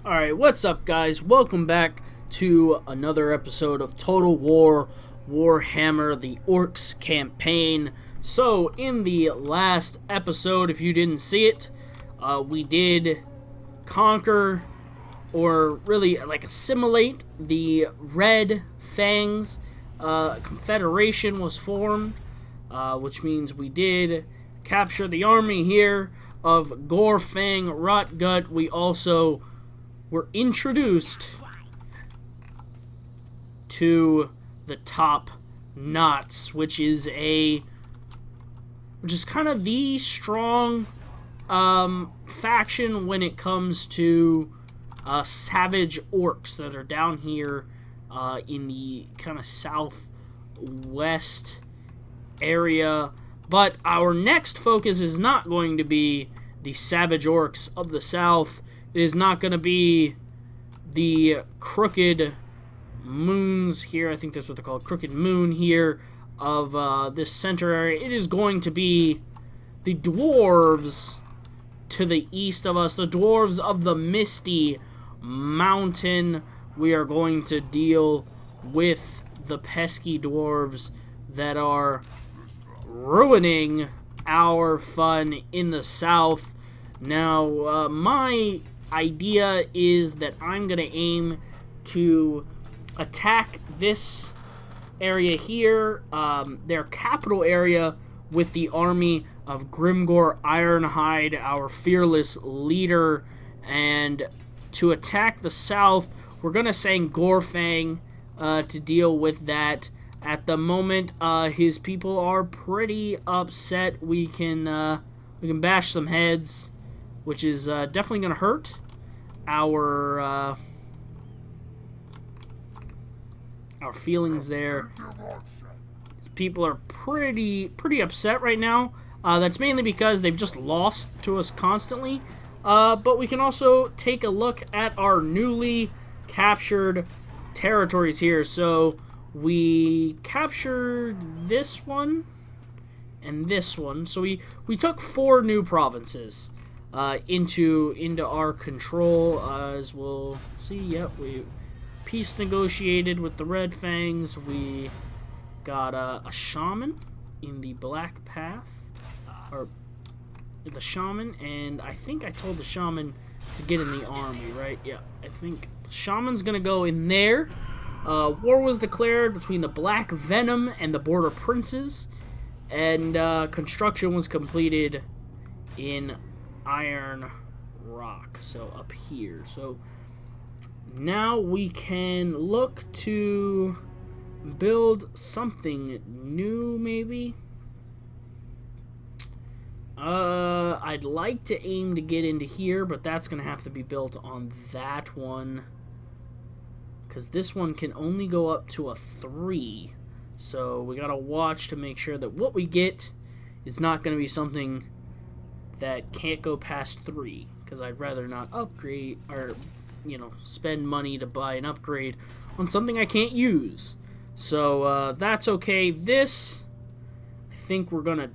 Alright, what's up guys? Welcome back to another episode of Total War Warhammer, the Orks campaign. So, in the last episode, if you didn't see it, we did conquer, or really, assimilate the Red Fangs. Confederation was formed, which means we did capture the army here of Gorfang Rotgut. We also were introduced to the Top Knots, which is kind of the strong faction when it comes to savage orcs that are down here in the kind of southwest area. But our next focus is not going to be the savage orcs of the south. It is not going to be the crooked moons here. I think that's what they're called, crooked moon here of this center area. It is going to be the dwarves to the east of us, the dwarves of the Misty Mountain. We are going to deal with the pesky dwarves that are ruining our fun in the south. Now, my idea is that I'm going to aim to attack this area here, their capital area, with the army of Grimgor Ironhide, our fearless leader. And to attack the south, we're going to send Gorfang to deal with that. At the moment, his people are pretty upset. We can bash some heads, which is definitely going to hurt our feelings there. People are pretty upset right now. That's mainly because they've just lost to us constantly. But we can also take a look at our newly captured territories here. So we captured this one and this one. So we took 4 new provinces into our control, as we'll see. Yep, we peace negotiated with the Red Fangs. We got a shaman in the Black Path, or the shaman, and I think I told the shaman to get in the army, right? Yeah, I think the shaman's gonna go in there. War was declared between the Black Venom and the Border Princes, and construction was completed in Iron Rock, so up here. So now we can look to build something new, maybe. I'd like to aim to get into here, but that's gonna have to be built on that one, because this one can only go up to a 3. So we gotta watch to make sure that what we get is not gonna be something that can't go past 3, because I'd rather not upgrade, or spend money to buy an upgrade on something I can't use. So that's okay. This, I think we're gonna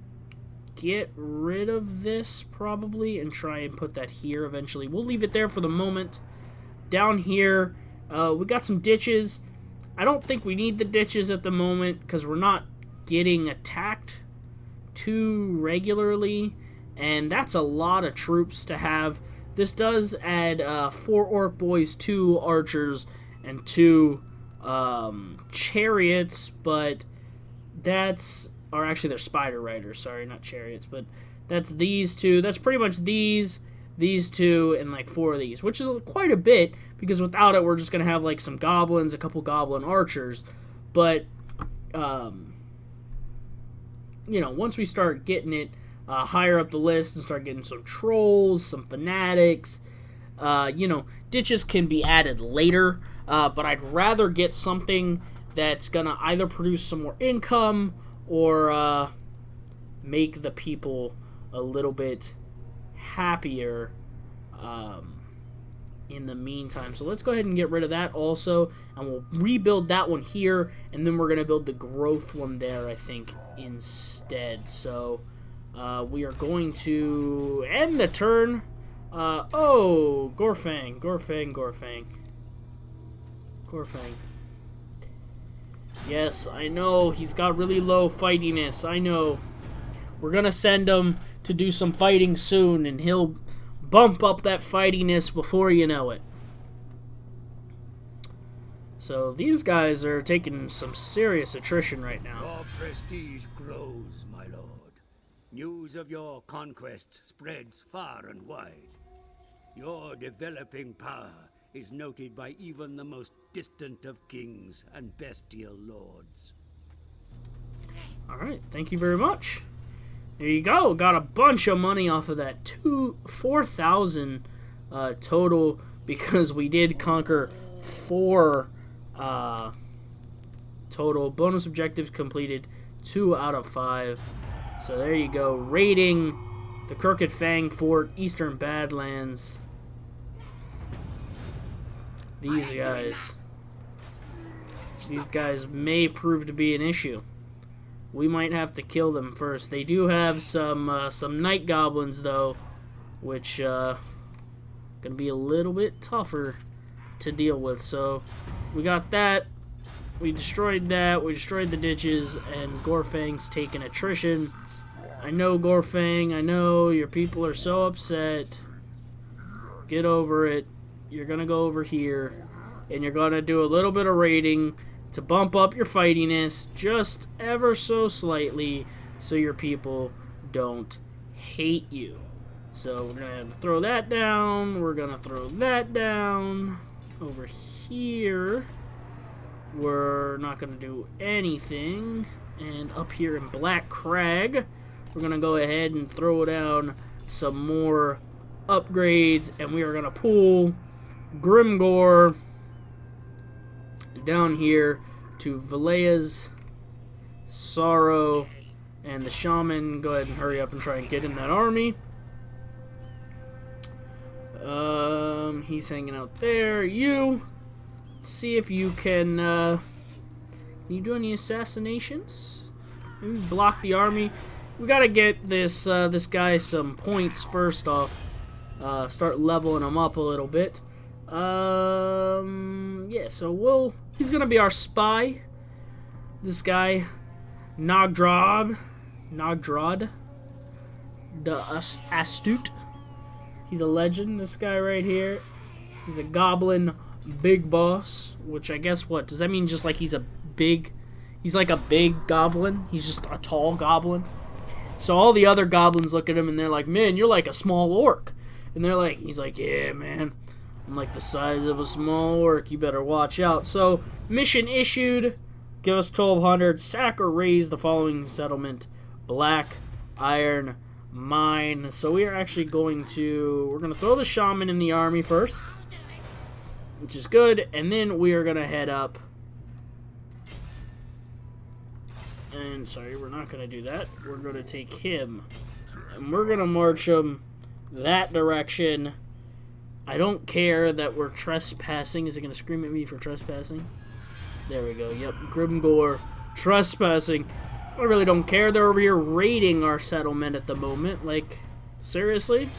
get rid of this probably and try and put that here eventually. We'll leave it there for the moment. Down here, we got some ditches. I don't think we need the ditches at the moment because we're not getting attacked too regularly, and that's a lot of troops to have. This does add 4 orc boys, 2 archers, and 2 chariots, but that's, or actually they're spider riders, sorry, not chariots, but that's these 2. That's pretty much these 2, and like 4 of these, which is quite a bit, because without it we're just going to have like some goblins, a couple goblin archers. But once we start getting it higher up the list and start getting some trolls, some fanatics, ditches can be added later, but I'd rather get something that's gonna either produce some more income or make the people a little bit happier in the meantime. So let's go ahead and get rid of that also, and we'll rebuild that one here, and then we're gonna build the growth one there, I think, instead. So we are going to end the turn Oh, Gorfang, Gorfang, Gorfang. Gorfang. Yes, I know, he's got really low fightiness, I know. We're gonna send him to do some fighting soon, and he'll bump up that fightiness before you know it. So these guys are taking some serious attrition right now. Your prestige grows, my lord. News of your conquests spreads far and wide. Your developing power is noted by even the most distant of kings and bestial lords. Alright, thank you very much. There you go. Got a bunch of money off of that. 4,000 total, because we did conquer 4 total. Bonus objectives completed 2 out of 5. So there you go. Raiding the Crooked Fang Fort, Eastern Badlands. These guys may prove to be an issue. We might have to kill them first. They do have some night goblins though, which gonna be a little bit tougher to deal with. So we got that. We destroyed that. We destroyed the ditches, and Gorfang's taking attrition. I know, Gorfang. I know your people are so upset. Get over it. You're gonna go over here, and you're gonna do a little bit of raiding to bump up your fightiness just ever so slightly, so your people don't hate you. So we're gonna throw that down. We're gonna throw that down. Over here, we're not gonna do anything. And up here in Black Crag, we're gonna go ahead and throw down some more upgrades, and we are gonna pull Grimgore down here to Valea's Sorrow, and the Shaman. Go ahead and hurry up and try and get in that army. He's hanging out there. You see if you can you do any assassinations? Maybe block the army. We gotta get this this guy some points first off. Start leveling him up a little bit. Yeah, so he's gonna be our spy. This guy, Nogdrad, the Astute. He's a legend, this guy right here. He's a goblin big boss, which I guess, what, does that mean just like he's like a big goblin? He's just a tall goblin? So all the other goblins look at him and they're like, man, you're like a small orc. And he's like, yeah, man, I'm like the size of a small orc, you better watch out. So, mission issued, give us 1,200, sack or raise the following settlement, Black Iron Mine. So we are actually we're going to throw the Shaman in the army first, which is good, and then we are going to head up, and sorry, we're not going to do that. We're going to take him, and we're going to march him that direction. I don't care that we're trespassing. Is it going to scream at me for trespassing? There we go. Yep, Grimgore trespassing. I really don't care. They're over here raiding our settlement at the moment. Like, seriously?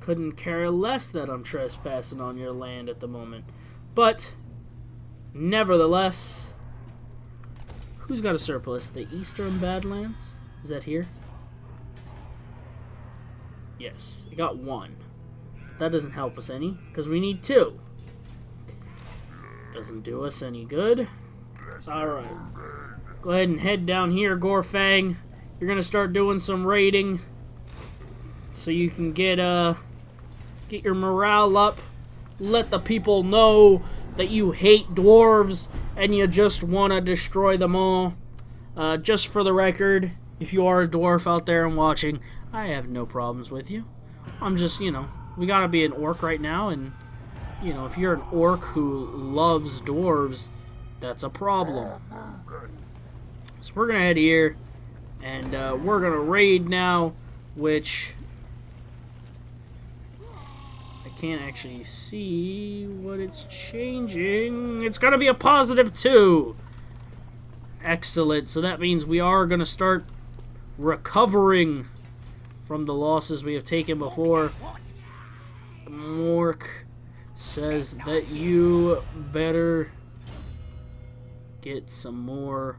Couldn't care less that I'm trespassing on your land at the moment. But, nevertheless, who's got a surplus? The Eastern Badlands? Is that here? Yes, it got 1. But that doesn't help us any, because we need 2. Doesn't do us any good. Alright. Go ahead and head down here, Gorfang. You're going to start doing some raiding, so you can get your morale up. Let the people know that you hate dwarves and you just want to destroy them all. Just for the record, if you are a dwarf out there and watching, I have no problems with you. I'm just, we gotta be an orc right now, and, if you're an orc who loves dwarves, that's a problem. So we're gonna head here, and we're gonna raid now, which I can't actually see what it's changing. It's gonna be a +2. Excellent. So that means we are gonna start recovering from the losses we have taken before. Mork says that you better get some more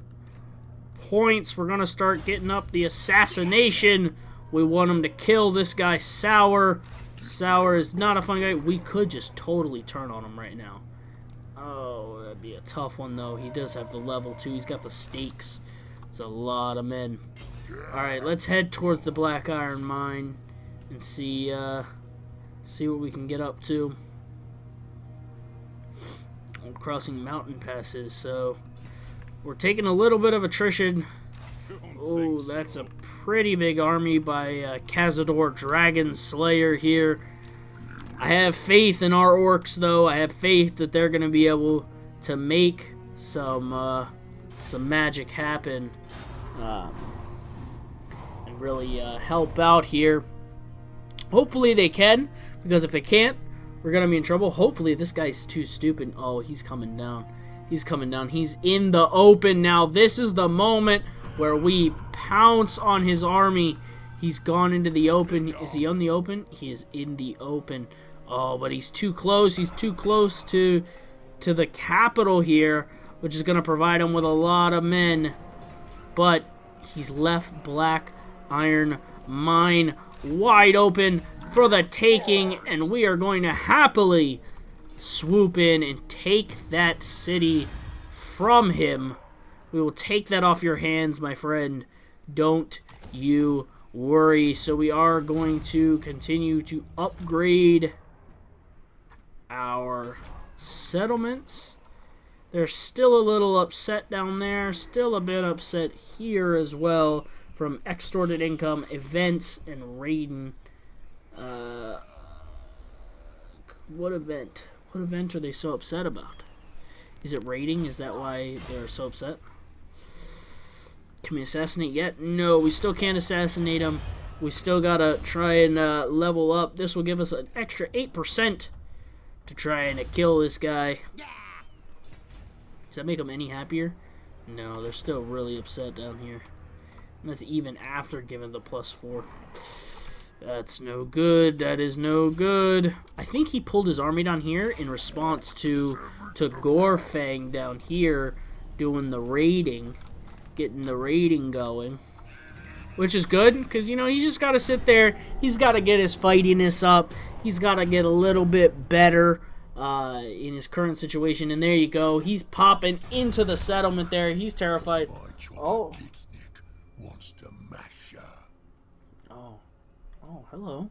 points. We're going to start getting up the assassination. We want him to kill this guy, Sour. Sour is not a fun guy. We could just totally turn on him right now. Oh, that'd be a tough one, though. He does have the level 2. He's got the stakes. It's a lot of men. Alright, let's head towards the Black Iron Mine and see what we can get up to. We're crossing mountain passes, so we're taking a little bit of attrition. Oh, that's a pretty big army by Cazador Dragon Slayer here. I have faith in our orcs, though. I have faith that they're going to be able to make some magic happen and really help out here. Hopefully they can, because if they can't, we're going to be in trouble. Hopefully this guy's too stupid. Oh, he's coming down. He's coming down. He's in the open now. This is the moment where we pounce on his army. He's gone into the open. Is he on the open? He is in the open. Oh, but he's too close. He's too close to the capital here, which is going to provide him with a lot of men. But he's left Black Iron Mine wide open for the taking, and we are going to happily swoop in and take that city from him. We will take that off your hands, my friend. Don't you worry. So we are going to continue to upgrade our settlements. They're still a little upset down there. Still a bit upset here as well from extorted income, events, and raiding. What event? What event are they so upset about? Is it raiding? Is that why they're so upset? Can we assassinate yet? No, we still can't assassinate him. We still gotta try and level up. This will give us an extra 8% to try and kill this guy. Does that make them any happier? No, they're still really upset down here. And that's even after giving the +4. That's no good. That is no good. I think he pulled his army down here in response to Gorfang down here doing the raiding. Getting the raiding going. Which is good, because, you know, he's just got to sit there. He's got to get his fightiness up. He's got to get a little bit better in his current situation. And there you go. He's popping into the settlement there. He's terrified. Oh. Oh, hello.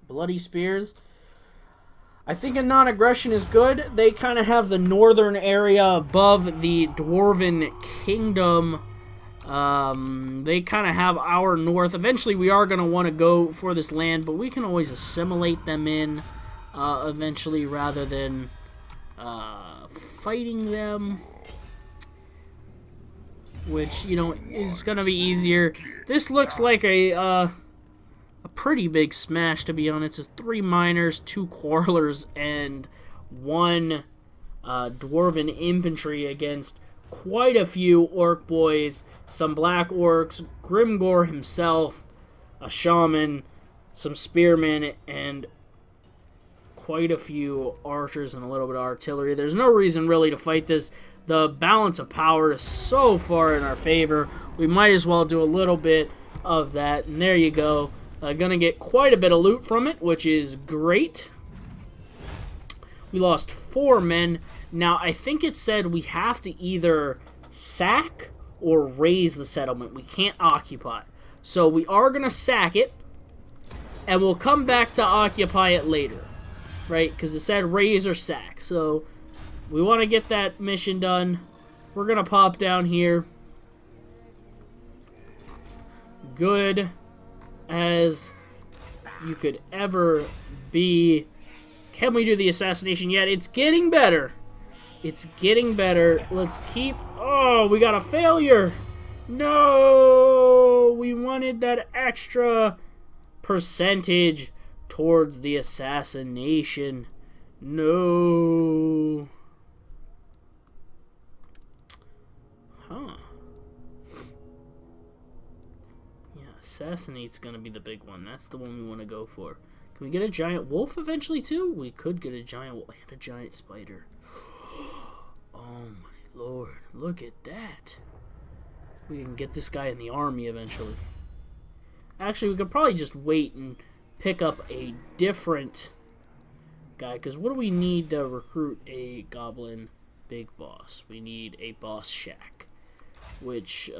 Bloody Spears. I think a non-aggression is good. They kind of have the northern area above the Dwarven Kingdom. They kind of have our north. Eventually, we are going to want to go for this land, but we can always assimilate them in eventually rather than fighting them, which, you know, is going to be easier. This looks like a pretty big smash, to be honest. It's 3 miners, 2 quarrelers, and 1 dwarven infantry against quite a few orc boys, some black orcs, Grimgor himself, a shaman, some spearmen, and quite a few archers and a little bit of artillery. There's no reason really to fight this. The balance of power is so far in our favor. We might as well do a little bit of that, and there you go. Gonna get quite a bit of loot from it, which is great. We lost 4 men. Now, I think it said we have to either sack or raise the settlement. We can't occupy. So we are going to sack it, and we'll come back to occupy it later, right? Because it said raise or sack. So we want to get that mission done. We're going to pop down here. Good as you could ever be. Can we do the assassination yet? It's getting better. It's getting better. Let's keep... Oh, we got a failure. No! We wanted that extra percentage towards the assassination. No. Huh. Yeah, Assassinate's gonna be the big one. That's the one we want to go for. Can we get a giant wolf eventually too? We could get a giant wolf and a giant spider. Oh my lord, look at that. We can get this guy in the army eventually. Actually, we could probably just wait and pick up a different guy, because what do we need to recruit a goblin big boss? We need a boss shack, which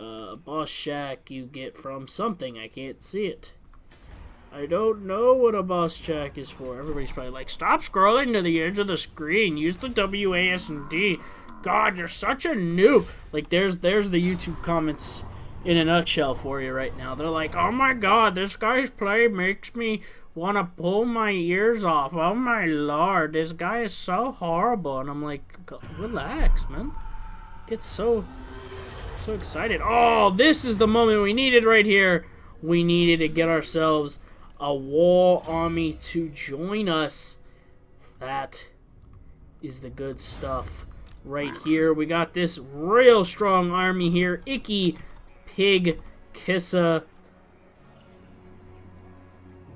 boss shack you get from something. I can't see it. I don't know what a boss shack is for. Everybody's probably like, stop scrolling to the edge of the screen. Use the WASD. God, you're such a noob. Like, there's the YouTube comments in a nutshell for you right now. They're like, oh my god, this guy's play makes me want to pull my ears off. Oh my lord, this guy is so horrible. And I'm like, relax, man. Get so excited. Oh, this is the moment we needed right here. We needed to get ourselves a wall army to join us. That is the good stuff right here. We got this real strong army here. Icky Pig Kissa.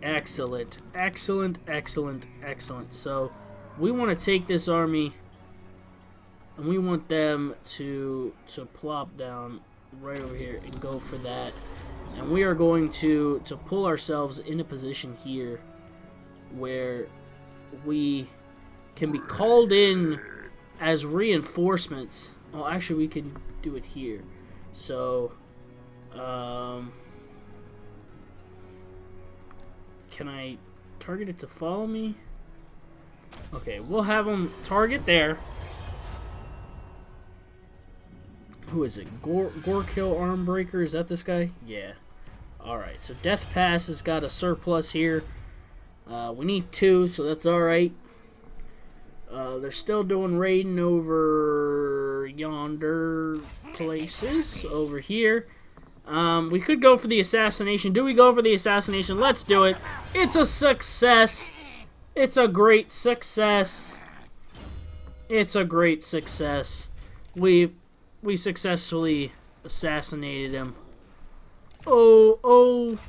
Excellent. Excellent, excellent, excellent. So we want to take this army and we want them to plop down right over here and go for that. And we are going to pull ourselves in a position here where we can be called in as reinforcements. Oh, actually, we can do it here. So, can I target it to follow me? Okay, we'll have them target there. Who is it? Gorkill Armbreaker? Is that this guy? Yeah. Alright, so Death Pass has got a surplus here. We need 2, so that's alright. They're still doing raiding over yonder places. Over here. We could go for the assassination. Do we go for the assassination? Let's do it. It's a success. It's a great success. It's a great success. We successfully assassinated him. Oh,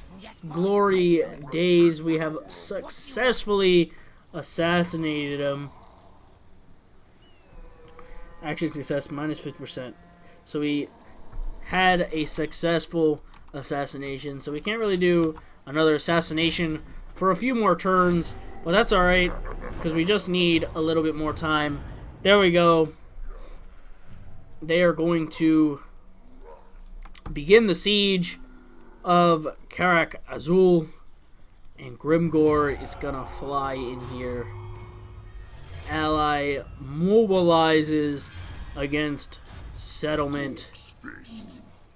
glory days. We have successfully assassinated him. Actually, success minus 50%. So we had a successful assassination. So we can't really do another assassination for a few more turns. But that's alright, because we just need a little bit more time. There we go. They are going to begin the siege of Karak Azul, and Grimgor is gonna fly in here. Ally mobilizes against settlement,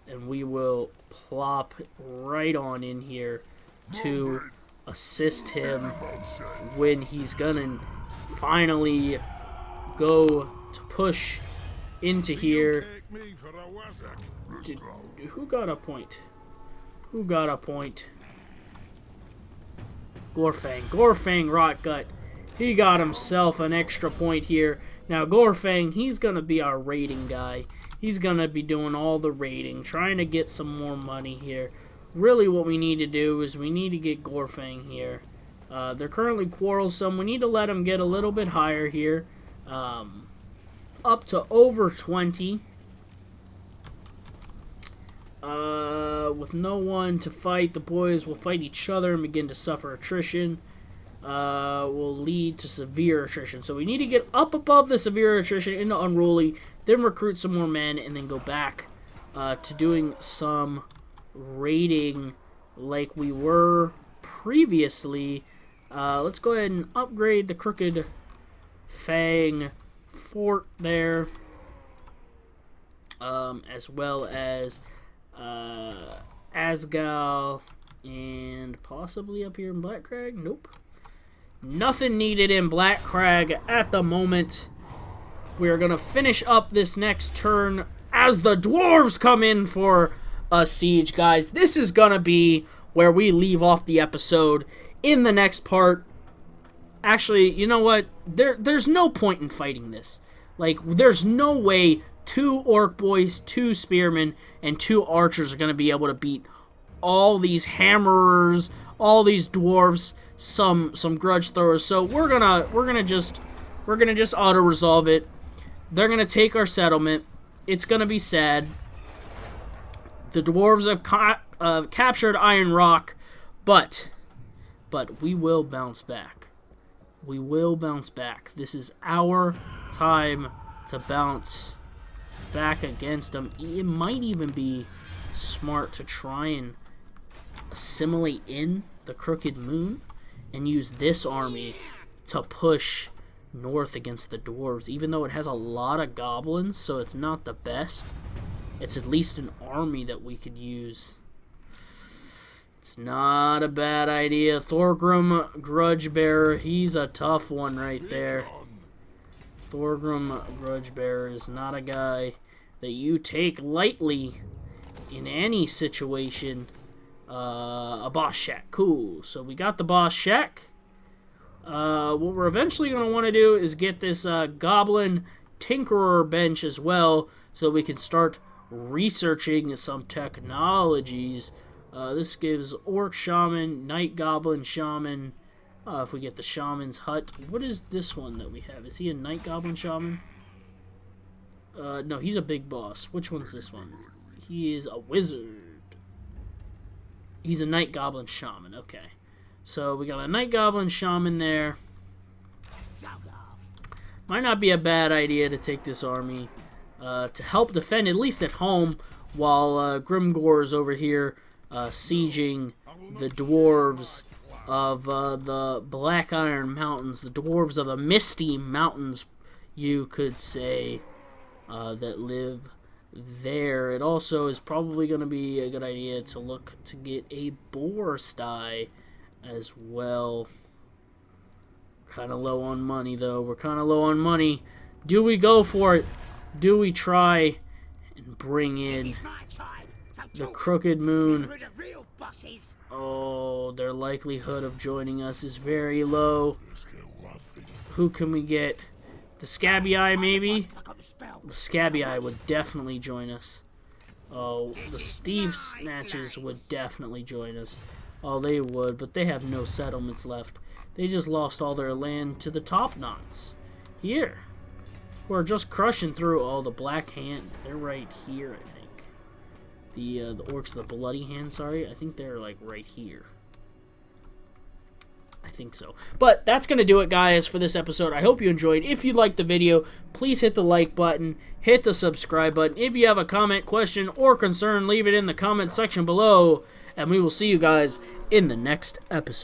and we will plop right on in here to assist him when he's gonna finally go to push into here. Who got a point? Who got a point? Gorfang. Gorfang Rotgut. He got himself an extra point here. Now Gorfang, he's going to be our raiding guy. He's going to be doing all the raiding, trying to get some more money here. Really what we need to do is we need to get Gorfang here. They're currently quarrelsome. We need to let them get a little bit higher here. Up to over 20. With no one to fight, the boys will fight each other and begin to suffer attrition. Will lead to severe attrition. So we need to get up above the severe attrition into Unruly, then recruit some more men, and then go back to doing some raiding like we were previously. Let's go ahead and upgrade the Crooked Fang Fort there, as well as Asgal, and possibly up here in Black Crag. Nope. Nothing needed in Black Crag at the moment. We are going to finish up this next turn as the dwarves come in for a siege, guys. This is going to be where we leave off the episode in the next part. Actually, you know what? There's no point in fighting this. Like, there's no way 2 orc boys, 2 spearmen, and 2 archers are going to be able to beat all these hammerers, all these dwarves, some grudge throwers. So we're gonna just auto resolve it. They're gonna take our settlement. It's gonna be sad. The dwarves have captured Iron Rock, but we will bounce back. We will bounce back. This is our time to bounce back against them. It might even be smart to try and assimilate in the Crooked Moon and use this army to push north against the dwarves. Even though it has a lot of goblins, so it's not the best, it's at least an army that we could use. It's not a bad idea. Thorgrim Grudgebearer, he's a tough one right there. Thorgrim Grudgebearer is not a guy that you take lightly in any situation. A boss shack, cool. So we got the boss shack. What we're eventually going to want to do is get this Goblin Tinkerer bench as well, so we can start researching some technologies. This gives Orc Shaman, Night Goblin Shaman. If we get the Shaman's Hut. What is this one that we have? Is he a Night Goblin Shaman? No, he's a big boss. Which one's this one? He is a wizard. He's a Night Goblin Shaman. Okay. So we got a Night Goblin Shaman there. Might not be a bad idea to take this army to help defend, at least at home, while Grimgor's over here sieging the dwarves of the Black Iron Mountains, the dwarves of the Misty Mountains, you could say, that live there. It also is probably going to be a good idea to look to get a boar sty as well. Kind of low on money, though. We're kind of low on money. Do we go for it? Do we try and bring in the Crooked Moon? Oh, their likelihood of joining us is very low. Who can we get? The Scabby Eye, maybe? The Scabby Eye would definitely join us. Oh, the Steve Snatches would definitely join us. Oh, they would, but they have no settlements left. They just lost all their land to the Top Knots. Here. We're just crushing through all the Black Hand. They're right here, I think. The Orcs of the Bloody Hand, sorry. I think they're, like, right here. I think so. But that's going to do it, guys, for this episode. I hope you enjoyed. If you liked the video, please hit the like button. Hit the subscribe button. If you have a comment, question, or concern, leave it in the comment section below. And we will see you guys in the next episode.